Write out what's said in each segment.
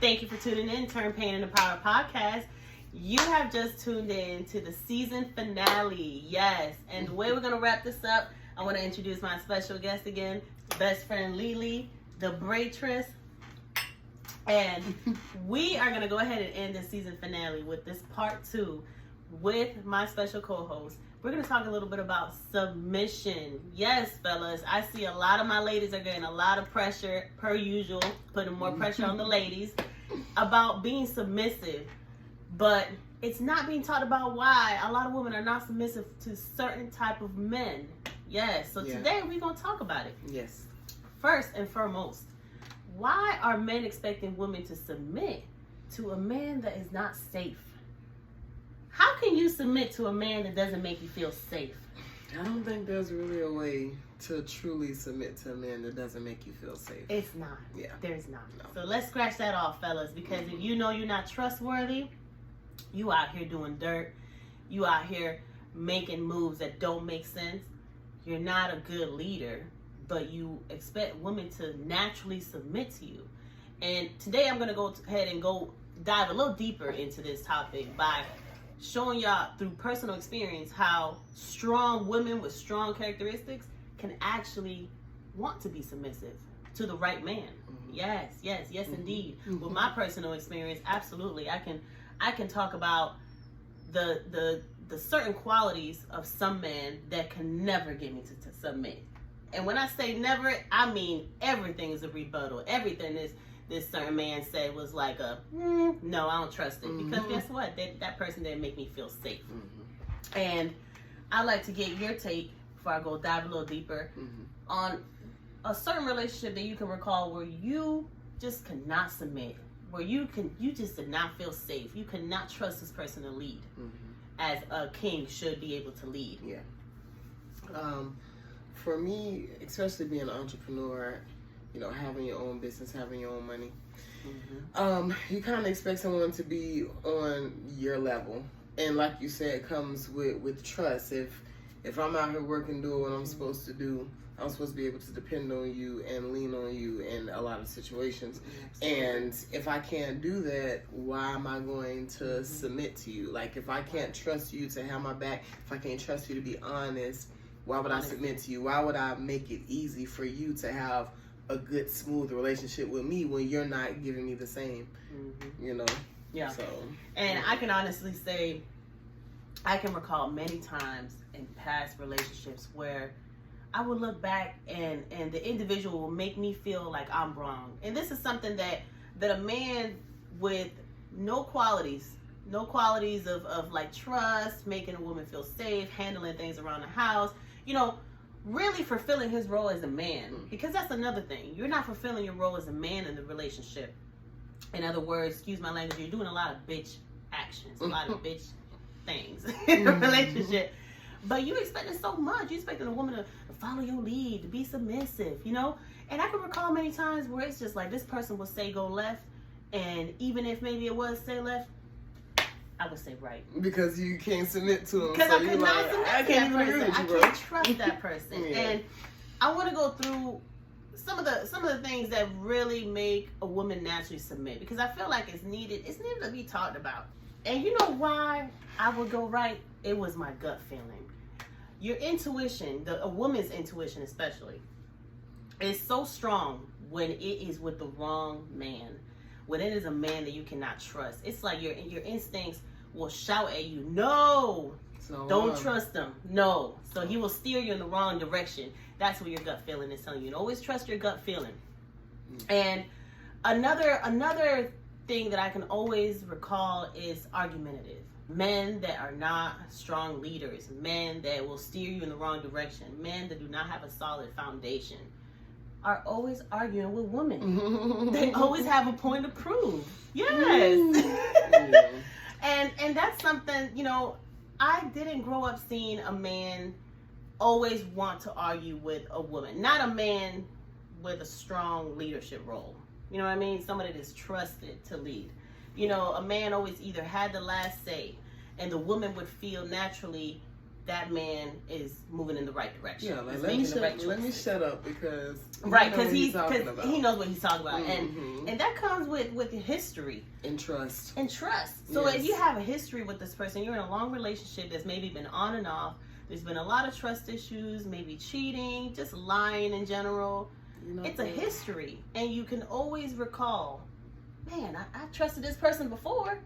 Thank you for tuning in, Turn Pain into Power podcast. You have just tuned in to the season finale. Yes. And the way we're going to wrap this up, I want to introduce my special guest again, best friend Lilly, the Braidtress. And we are going to go ahead and end this season finale with this part 2 with my special co-host. We're going to talk a little bit about submission. Yes, fellas, I see a lot of my ladies are getting a lot of pressure, per usual, putting more pressure on the ladies about being submissive. But it's not being taught about why a lot of women are not submissive to certain type of men. Yes, so today we're going to talk about it. Yes. First and foremost, why are men expecting women to submit to a man that is not safe? How can you submit to a man that doesn't make you feel safe? I don't think there's really a way to truly submit to a man that doesn't make you feel safe. It's not. Yeah. There's not. No. So let's scratch that off, fellas, because if you know you're not trustworthy, you out here doing dirt, you out here making moves that don't make sense, you're not a good leader, but you expect women to naturally submit to you. And today I'm going to go ahead and dive a little deeper into this topic by showing y'all through personal experience how strong women with strong characteristics can actually want to be submissive to the right man. Mm-hmm. Yes, indeed. Mm-hmm. With my personal experience, absolutely. I can talk about the certain qualities of some men that can never get me to submit. And when I say never, I mean everything is a rebuttal. Everything this certain man said was like no, I don't trust it. Because guess what? That person didn't make me feel safe. Mm-hmm. And I'd like to get your take, before I go dive a little deeper, on a certain relationship that you can recall where you just could not submit, where you just did not feel safe. You could not trust this person to lead, as a king should be able to lead. Yeah. For me, especially being an entrepreneur, you know, having your own business, having your own money, you kind of expect someone to be on your level. And like you said, it comes with trust. If I'm out here working, doing what I'm supposed to do, I'm supposed to be able to depend on you and lean on you in a lot of situations. And if I can't do that, why am I going to submit to you? Like, if I can't trust you to have my back, if I can't trust you to be honest, why would I submit to you? Why would I make it easy for you to have a good, smooth relationship with me when you're not giving me the same? You know? Yeah. So, and I can honestly say, I can recall many times in past relationships where I would look back and the individual will make me feel like I'm wrong. And this is something that a man with no qualities of like trust, making a woman feel safe, handling things around the house, you know, really fulfilling his role as a man. Because that's another thing. You're not fulfilling your role as a man in the relationship. In other words, excuse my language, you're doing a lot of bitch actions, a lot of bitch things in a relationship. But you expecting so much. You expecting a woman to follow your lead, to be submissive, you know? And I can recall many times where it's just like this person will say go left, and even if maybe it was say left, I would say right. Because you can't submit to them. Because so I could not submit to that person. I can't trust that person. Yeah. And I want to go through some of the things that really make a woman naturally submit, because I feel like it's needed to be talked about. And you know why I would go right? It was my gut feeling. Your intuition, a woman's intuition especially, is so strong when it is with the wrong man. When it is a man that you cannot trust. It's like your instincts will shout at you, no, don't trust him, no. So he will steer you in the wrong direction. That's what your gut feeling is telling you. And always trust your gut feeling. And another thing that I can always recall is argumentative. Men that are not strong leaders, men that will steer you in the wrong direction, men that do not have a solid foundation, are always arguing with women. They always have a point to prove. Yes. And that's something, you know, I didn't grow up seeing a man always want to argue with a woman. Not a man with a strong leadership role. You know what I mean? Somebody that's trusted to lead. You know, a man always either had the last say, and the woman would feel naturally that man is moving in the right direction. Yeah, like He's let me choices. shut up because because he he knows what he's talking about, and that comes with history and trust. So Yes. if you have a history with this person, you're in a long relationship that's maybe been on and off. There's been a lot of trust issues, maybe cheating, just lying in general. It's a history, and you can always recall, man, I trusted this person before.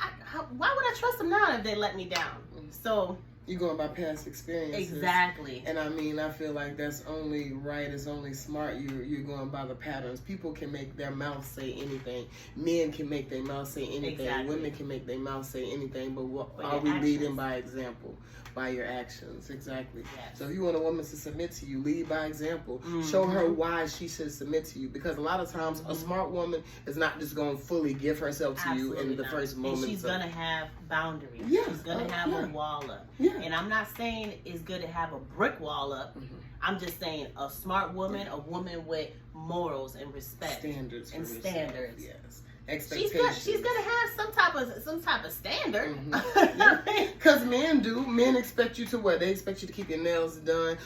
Why would I trust them now if they let me down? So you're going by past experiences. Exactly. And I mean, I feel like that's only right, it's only smart. You're going by the patterns. People can make their mouth say anything. Men can make their mouth say anything. Exactly. Women can make their mouth say anything. But are your we actions. leading by example? By your actions, exactly. Yes. So if you want a woman to submit to you, lead by example. Show her why she should submit to you. Because a lot of times, a smart woman is not just going to fully give herself to you in the first moment. And she's going to have boundaries. Yeah. She's going to have a wall up. Yeah. And I'm not saying it's good to have a brick wall up. I'm just saying a smart woman, a woman with morals and respect. Standards. Yes. Expectations. She's gonna have some type of standard. Because men expect you to what? They expect you to keep your nails done.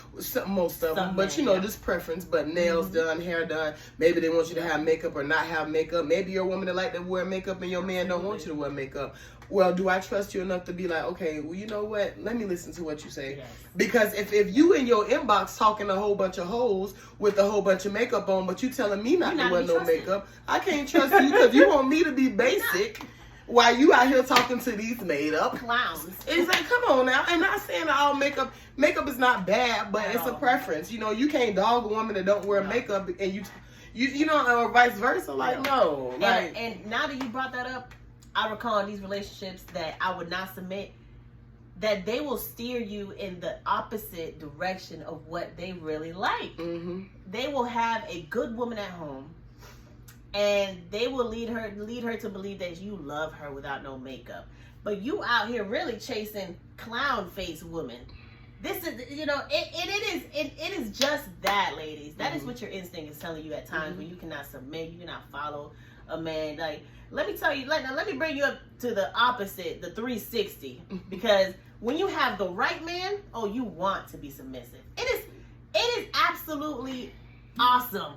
Most of them, but just preference. But nails done, hair done. Maybe they want you to have makeup or not have makeup. Maybe you're a woman that like to wear makeup and your man don't want you to wear makeup. Well, do I trust you enough to be like, okay, well, you know what? Let me listen to what you say. Yes. Because if you in your inbox talking a whole bunch of hoes with a whole bunch of makeup on, but you telling me not to wear no makeup, I can't trust you because you want me to be basic while you out here talking to these made up clowns. It's like, come on now. And not saying that all makeup is not bad, but it's a preference. You can't dog a woman that don't wear makeup and you or vice versa. Like, no. And now that you brought that up, I recall in these relationships that I would not submit, that they will steer you in the opposite direction of what they really like. They will have a good woman at home, and they will lead her to believe that you love her without no makeup. But you out here really chasing clown face women. This is, it is just that, ladies. That is what your instinct is telling you at times when you cannot submit, you cannot follow a man. Like, let me tell you, let me bring you up to the opposite, the 360. Because when you have the right man, you want to be submissive. It is absolutely awesome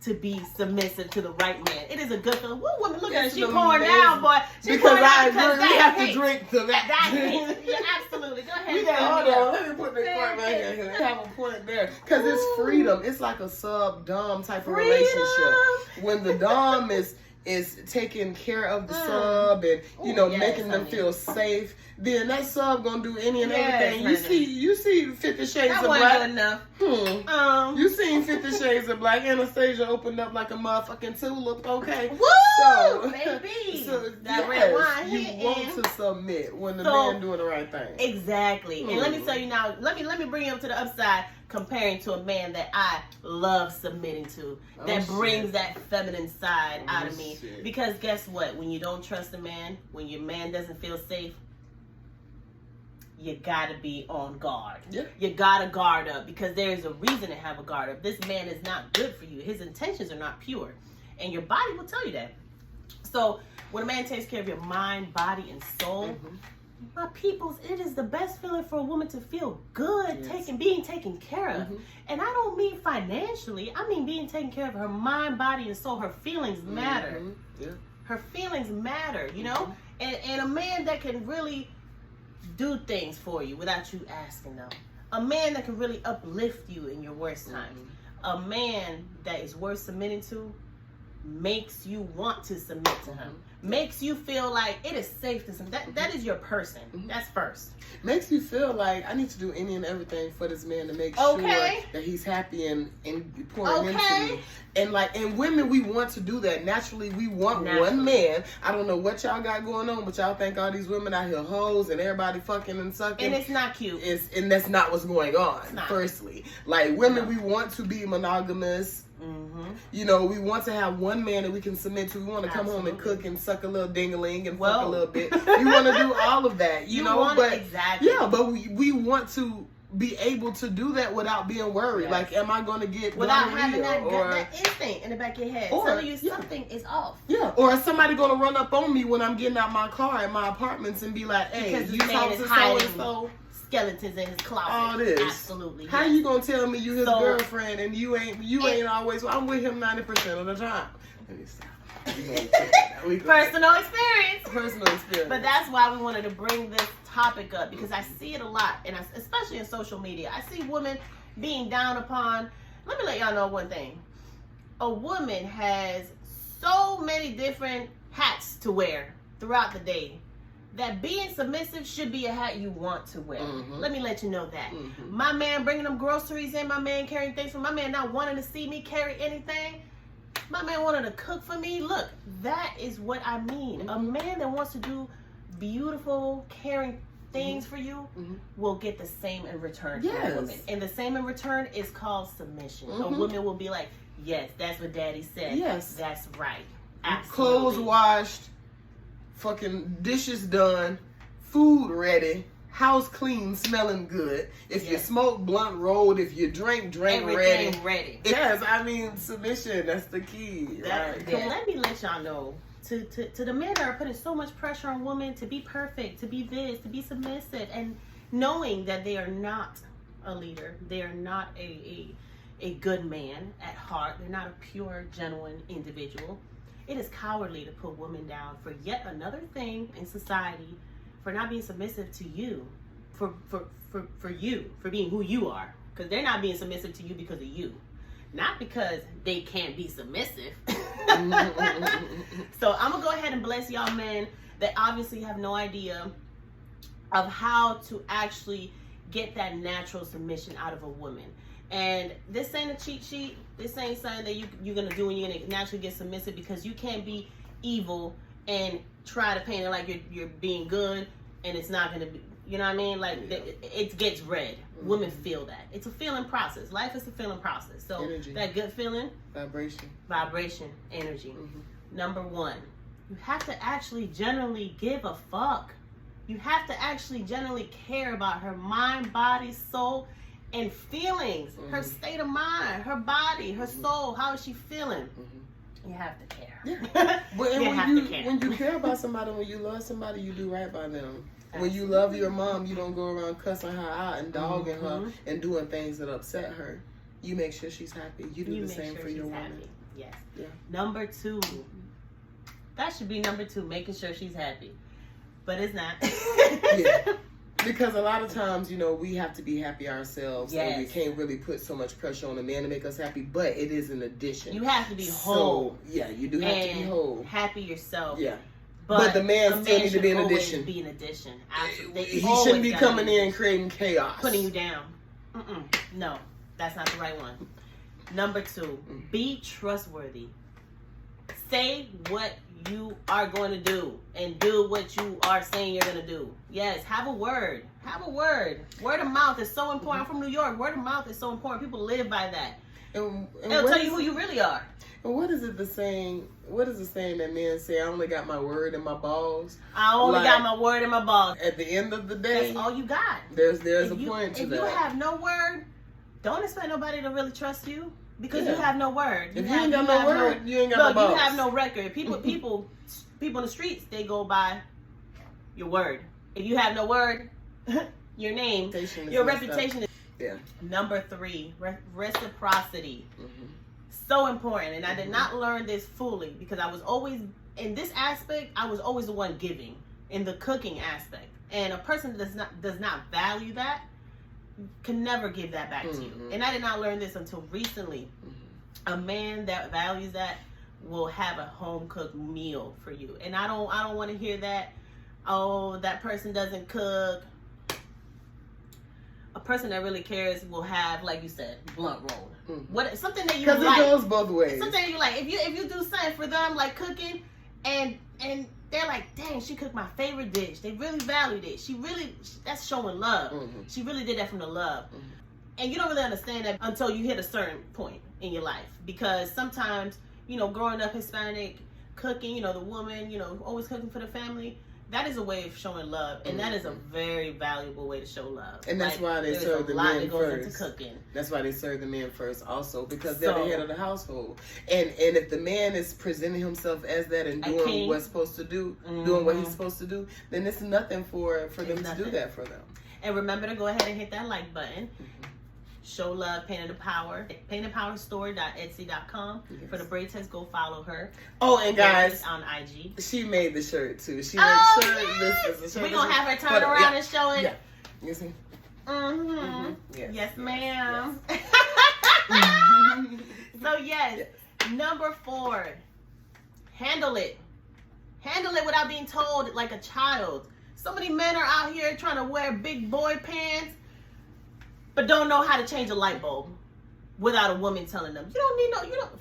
to be submissive to the right man. It is a good feeling. Woo, woman, look at her. She pouring down, boy. Because I agree. We have to drink to that. Yeah, absolutely. Go ahead. Hold on. Let me put this point right here. Have a point there. Because it's freedom. It's like a sub-dom type of relationship. When the dom is taking care of the sub and making them feel safe, then that sub gonna do any and everything. You see 50 Shades of Black. That wasn't good enough. You seen 50 Shades of Black. Anastasia opened up like a motherfucking tulip. Okay. Woo, so, baby. So, that red wine. You want to submit when the man doing the right thing. Exactly. And let me tell you now. Let me bring you up to the upside. Comparing to a man that I love submitting to, that brings that feminine side out of me. Because guess what? When you don't trust a man, when your man doesn't feel safe, you gotta be on guard. Yeah. You gotta guard up, because there is a reason to have a guard up. This man is not good for you. His intentions are not pure. And your body will tell you that. So when a man takes care of your mind, body, and soul, my peoples, it is the best feeling for a woman to feel good, being taken care of. And I don't mean financially. I mean being taken care of her mind, body, and soul. Her feelings matter. Yeah. Her feelings matter, And a man that can really do things for you without you asking them. A man that can really uplift you in your worst times. A man that is worth submitting to makes you want to submit to him. Makes you feel like it is safe to submit. That is your person. That's first. Makes you feel like I need to do any and everything for this man to make sure that he's happy and pouring into me. And women, we want to do that. Naturally, we want one man. I don't know what y'all got going on, but y'all think all these women out here hoes and everybody fucking and sucking. And it's not cute. And that's not what's going on, firstly. Like, women, we want to be monogamous. We want to have one man that we can submit to. We want to come home and cook and suck a little ding-a-ling and fuck a little bit. We want to do all of that, exactly. Yeah, but we want to be able to do that without being worried. Like, am I going to get without having that instinct in the back of your head telling you something is off? Yeah, or is somebody going to run up on me when I'm getting out my car at my apartments and be like, "Hey, because you talk to so-and-so." skeletons in his closet. All this. Absolutely. How yes. you gonna tell me you his girlfriend and you ain't always? Well, I'm with him 90% of the time. Let me stop. Personal experience. Personal experience. But that's why we wanted to bring this topic up, because I see it a lot, and especially in social media. I see women being down upon. Let me let y'all know one thing. A woman has so many different hats to wear throughout the day that being submissive should be a hat you want to wear. Mm-hmm. Let me let you know that. Mm-hmm. My man bringing them groceries in, my man carrying things for my man not wanting to see me carry anything. My man wanted to cook for me. Look, that is what I mean. Mm-hmm. A man that wants to do beautiful, caring things for you will get the same in return from a woman. And the same in return is called submission. A woman will be like, yes, that's what daddy said. Yes. That's right. Absolutely. Clothes washed, fucking dishes done, food ready, house clean, smelling good. If you smoke, blunt rolled. If you drink everything ready. Yes, I mean, submission, that's the key. Right? Let me let y'all know. To the men that are putting so much pressure on women to be perfect, to be this, to be submissive, and knowing that they are not a leader, they are not a good man at heart, they're not a pure, genuine individual. It is cowardly to put women down for yet another thing in society, for not being submissive to you, for you, for being who you are, because they're not being submissive to you because of you. Not because they can't be submissive. So I'm going to go ahead and bless y'all men that obviously have no idea of how to actually get that natural submission out of a woman. And this ain't a cheat sheet. This ain't something that you're going to do when you're going to naturally get submissive, because you can't be evil and try to paint it like you're being good, and it's not going to be. You know what I mean? Like, it gets red. Women feel that. It's a feeling process. Life is a feeling process. So energy. That good feeling. Vibration. Energy. Number one, you have to actually generally give a fuck. You have to actually generally care about her mind, body, soul, and feelings. Her state of mind, her body, her soul. How is she feeling? You have to care. Yeah. But when you care about somebody, when you love somebody, you do right by them. When you love your mom, you don't go around cussing her out and dogging her and doing things that upset her. You make sure she's happy. You do the same for your woman. Happy. Yes. Yeah. Number two. That should be number two, making sure she's happy. But it's not. Yeah. Because a lot of times, we have to be happy ourselves. Yes. And we can't really put so much pressure on a man to make us happy. But it is an addition. You have to be whole. So, yeah, you do have to be whole. Happy yourself. Yeah. But the man still needs to be an addition. Be an addition. Absolutely. He shouldn't be coming in and creating chaos. Putting you down. No, that's not the right one. Number two, be trustworthy. Say what you are going to do and do what you are saying you're going to do. Yes, have a word. Have a word. Word of mouth is so important. I'm from New York. Word of mouth is so important. People live by that. And it'll tell you who you really are. And what is the saying that men say? I only got my word and my balls. I only got my word and my balls. At the end of the day, that's all you got. There's a point to that. If you have no word, don't expect nobody to really trust you, because you have no word. If you ain't got no word, you ain't got no balls. You have no record. People in the streets, they go by your word. If you have no word, your name, your reputation is. Yeah. Number three, reciprocity. So important. And I did not learn this fully, because I was always, in this aspect, I was always the one giving in the cooking aspect. And a person that does not value that can never give that back to you. And I did not learn this until recently. A man that values that will have a home cooked meal for you. And I don't want to hear that, oh, that person doesn't cook. A person that really cares will have, like you said, blunt rolled. Something that you like. Because it goes both ways. Something that you like. If you do something for them, like cooking, and they're like, dang, she cooked my favorite dish. They really valued it. That's showing love. She really did that from the love. And you don't really understand that until you hit a certain point in your life. Because sometimes, growing up Hispanic, cooking, the woman, always cooking for the family, that is a way of showing love, and that is a very valuable way to show love. And that's why they serve the men first. Into cooking. That's why they serve the men first, also, because they're the head of the household. And if the man is presenting himself as that and doing what he's supposed to do, doing what he's supposed to do, then it's nothing for them to do that for them. And remember to go ahead and hit that like button. Show love, Pain in the Power. painandpowerstore.etsy.com. Yes. For the Braidtress, go follow her. Oh, and guys, on IG. she made the shirt too. She made the shirt. Yes. This is the shirt. We're going to have her turn around and show it. Yeah. You see? Yes, ma'am. Yes. So, yes, number 4, handle it. Handle it without being told like a child. So many men are out here trying to wear big boy pants, but don't know how to change a light bulb without a woman telling them.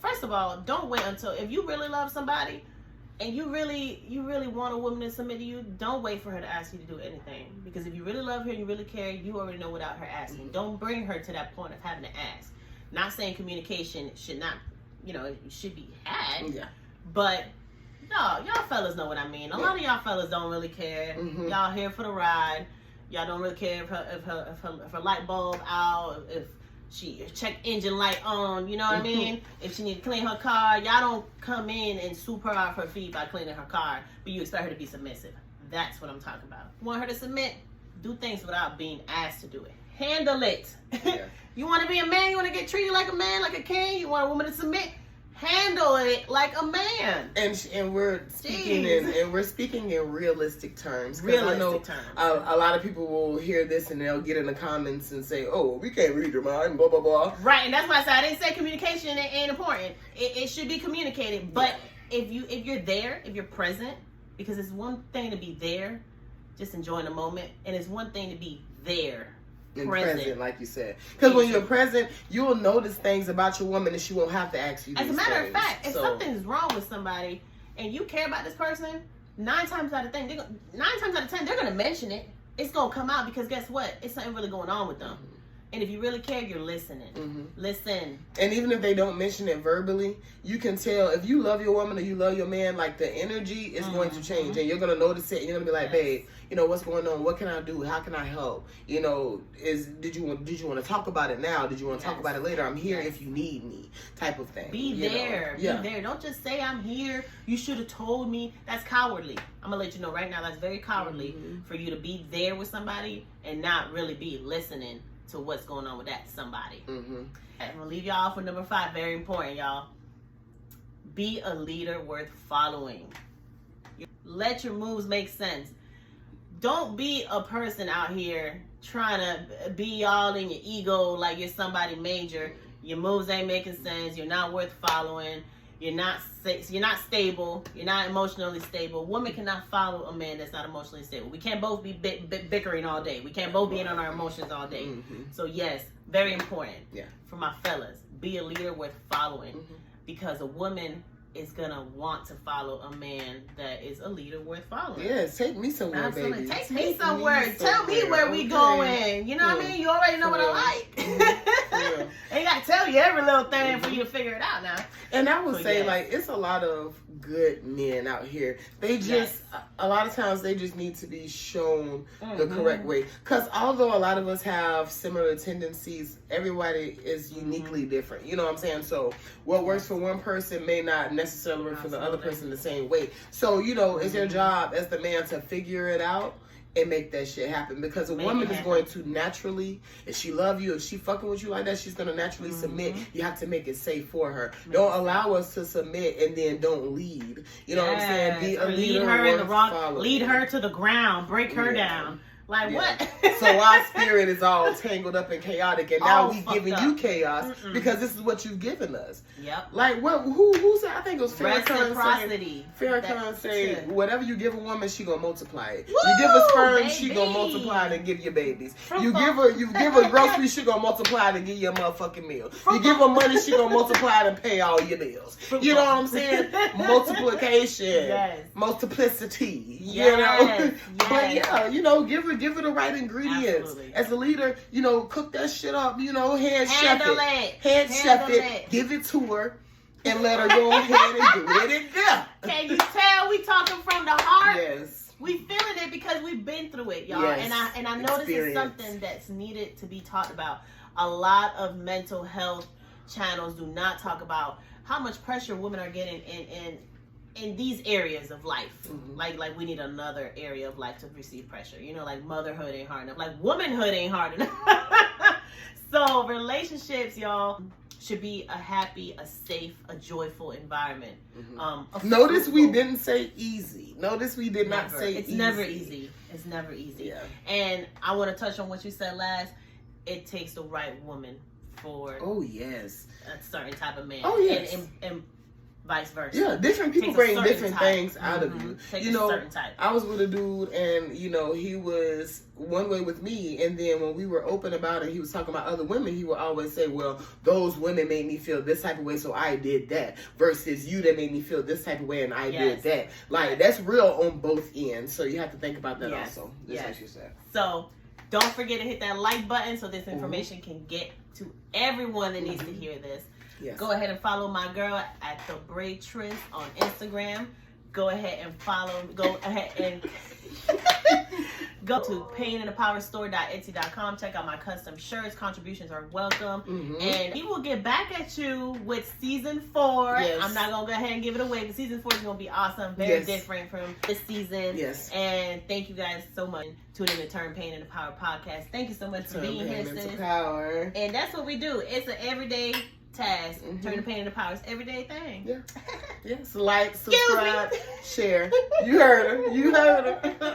First of all, don't wait until, if you really love somebody and you really want a woman to submit to you, don't wait for her to ask you to do anything. Because if you really love her and you really care, you already know without her asking. Don't bring her to that point of having to ask. Not saying communication should not, it should be had. Yeah. But y'all fellas know what I mean. A lot of y'all fellas don't really care. Y'all here for the ride. Y'all don't really care if her light bulb out, if she check engine light on, you know what I mean? If she need to clean her car, y'all don't come in and swoop her off her feet by cleaning her car, but you expect her to be submissive. That's what I'm talking about. Want her to submit? Do things without being asked to do it. Handle it. Yeah. You want to be a man? You want to get treated like a man, like a king? You want a woman to submit? Handle it like a man. And we're speaking in realistic terms. Realistic I know terms. A lot of people will hear this and they'll get in the comments and say, "Oh, we can't read your mind," blah blah blah. Right, and that's why I said I didn't say communication ain't important. It should be communicated, but if you're there, if you're present, because it's one thing to be there, just enjoying the moment, and it's one thing to be there. And present, like you said. Because when you're present, you'll notice things about your woman and she won't have to ask you. As a matter of fact, if something's wrong with somebody and you care about this person, 9 times out of 10, they're going to mention it. It's going to come out because guess what? It's something really going on with them. And if you really care, you're listening. Listen. And even if they don't mention it verbally, you can tell if you love your woman or you love your man, like the energy is going to change. And you're going to notice it. And you're going to be like, babe, what's going on? What can I do? How can I help? Did you want to talk about it now? Did you want to talk about it later? I'm here if you need me, type of thing. Be there. Be there. Don't just say I'm here. You should have told me. That's cowardly. I'm going to let you know right now. That's very cowardly for you to be there with somebody and not really be listening to what's going on with that somebody. I'm gonna leave y'all for number 5. Very important, y'all. Be a leader worth following. Let your moves make sense. Don't be a person out here trying to be all in your ego like you're somebody major. Your moves ain't making sense. You're not worth following. You're not stable. You're not emotionally stable. A woman cannot follow a man that's not emotionally stable. We can't both be bickering all day. We can't both be in on our emotions all day. So yes, very important. For my fellas, be a leader worth following, because a woman is gonna want to follow a man that is a leader worth following. Yes, take me somewhere, baby. Take me somewhere. Tell me where we going. You know what I mean? You already know what I like. Ain't gotta tell you every little thing for you to figure it out now. And I would say, like, it's a lot of good men out here. They just, a lot of times, they just need to be shown the correct way. Because although a lot of us have similar tendencies, everybody is uniquely different. You know what I'm saying? So what works for one person may not necessarily work for the other person the same way. So, it's your job as the man to figure it out and make that shit happen. Because a woman is going to naturally, if she love you, if she fucking with you like that, she's going to naturally submit. You have to make it safe for her. Don't allow us to submit and then don't lead. You know what I'm saying? Be a leader. Lead her in the wrong. Lead her to the ground. Break her down. Like what? So our spirit is all tangled up and chaotic, and now we giving you chaos because this is what you've given us. Yep. Like what? Who said? I think it was Farrakhan. Farrakhan said, "Whatever you give a woman, she gonna multiply it. Woo, you give her sperm, she gonna multiply it and give you babies. You give her groceries, she gonna multiply it and give you a motherfucking meal. You give her money, she gonna multiply it and pay all your bills. You know what I'm saying? Multiplication, multiplicity. You know, but give her the right ingredients. Absolutely. As a leader, cook that shit up. Hand chef it. Give it to her. And let her go ahead and do it again. Can you tell we talking from the heart? Yes. We feeling it because we've been through it, y'all. Yes. And I know this is something that's needed to be talked about. A lot of mental health channels do not talk about how much pressure women are getting in these areas of life, like we need another area of life to receive pressure. You know, like motherhood ain't hard enough, like womanhood ain't hard enough. So relationships, y'all, should be a happy, a safe, a joyful environment. Notice we didn't say easy. Notice we did not say it's easy. never easy. It's never easy. Yeah. And I want to touch on what you said last. It takes the right woman for a certain type of man. Oh, yes. And vice versa. Yeah, different people bring different things out of you. Take you a know, certain type. I was with a dude, and you know, he was one way with me, and then when we were open about it, he was talking about other women. He would always say, "Well, those women made me feel this type of way, so I did that." Versus you that made me feel this type of way, and I did that. Like that's real on both ends. So you have to think about that also. Just like you said. So don't forget to hit that like button so this information can get to everyone that needs to hear this. Yes. Go ahead and follow my girl at the Braidtress on Instagram. Go ahead and go to painandthepowerstore.etsy.com. Check out my custom shirts. Contributions are welcome. And we will get back at you with season 4. Yes. I'm not going to go ahead and give it away, but season 4 is going to be awesome. Very different from this season. Yes. And thank you guys so much. Tune in to Turn Pain into Power podcast. Thank you so much for being here, sis. Power. And that's what we do. It's an everyday task. Turn the pain into power. It's an everyday thing. Yeah. Yes. Like, subscribe, share. You heard her.